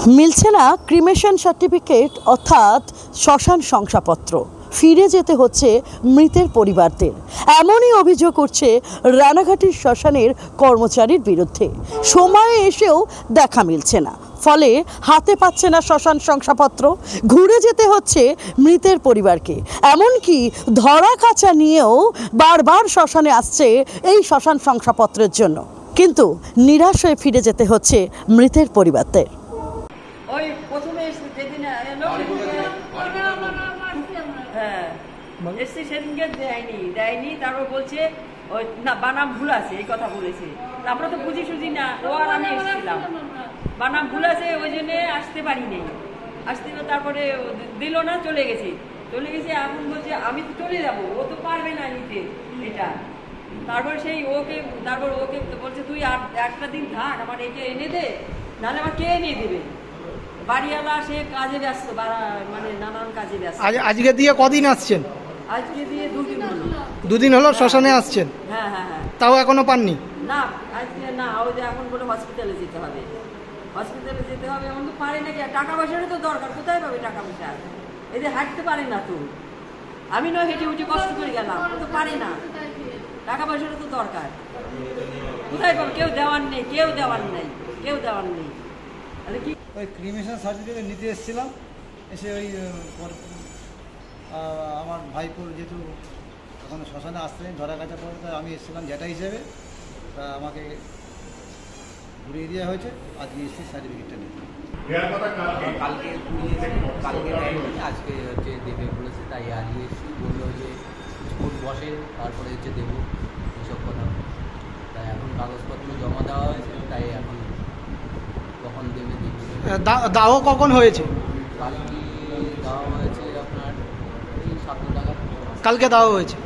মিলছে না cremation certificate অর্থাৎ শ্মশান শংসাপত্র, ফিরে যেতে হচ্ছে মৃতের পরিবারদের। এমনই অভিযোগ উঠছে রানাঘাটের শ্মশানের কর্মচারীর বিরুদ্ধে। সময়ে এসেও দেখা মিলছে না, ফলে হাতে পাচ্ছে না শ্মশান শংসাপত্র, ঘুরে যেতে হচ্ছে মৃতের পরিবারকে। এমনকি ধরা কাচা নিয়েও বারবার শ্মশানে আসছে এই শ্মশান শংসাপত্রের জন্য, কিন্তু নিরাশ হয়ে ফিরে যেতে হচ্ছে মৃতের পরিবারদের। ওই প্রথমে যেদিন এলো হ্যাঁ এসে সেদিনকে দেয়নি তারপর বলছে ওই না বানাম ভুল আছে, এই কথা বলেছে। আমরা তো বুঝি সুঝি না, ও আর আমি এসেছিলাম, বানাম ভুল আছে ওই জন্যে আসতে পারিনি। তারপরে দিল না, চলে গেছে। এখন বলছে আমি তো চলে যাবো, ও তো পারবে না নিতে এটা। তারপর ওকে বলছে তুই আর একটা দিন থাক, আমার এটা এনে দে, নাহলে আমার কে এনে দেবে। বাড়িওয়ালা সে কাজে ব্যস্ত, মানে নানান কাজে ব্যস্ত। আজকে দিয়ে কদিন আসছেন? আজকে দিয়ে দুদিন হলো শ্মশানে আসছেন? হ্যাঁ। তাও এখনো পাননি? না আজকে না, ওই যে এখন বলে হসপিটালে যেতে হবে, এমন তো পারে নাকি। টাকা পয়সারও তো দরকার, কোথায় পাবে টাকা পয়সা? এই যে হাঁটতে পারে না তো, আমি নয় হেঁটে উঠে কষ্ট করে গেলাম, ও তো পারে না, টাকা পয়সারও তো দরকার, কোথায় পাবে? কেউ দেওয়ার নেই। তাহলে কি ওই ক্রিমেশন সার্টিফিকেট নিতে এসেছিলাম, এসে ওই আমার ভাইপোর যেহেতু এখন শ্মশানে আসতে ধরা কাছা পড়ে, তাই আমি এসেছিলাম জ্যাঠা হিসেবে, তা আমাকে ঘুরিয়ে দেওয়া হয়েছে। আজকে এসেছি সার্টিফিকেটটা নিতে। কালকে দেয়নি, আজকে হচ্ছে দেবে বলেছে, তাই আজকে এসেছি। বললো যে কোর্ট বসে তারপরে হচ্ছে দেবো, এইসব কথা। তাই এখন কাগজপত্র জমা দেওয়া হয়েছে, তাই এখন কখন দেবে দেখবে। দাহ কখন হয়েছে? কালকে দেওয়া হয়েছে আপনার এই 7 টাকা। কালকে দেওয়া হয়েছে।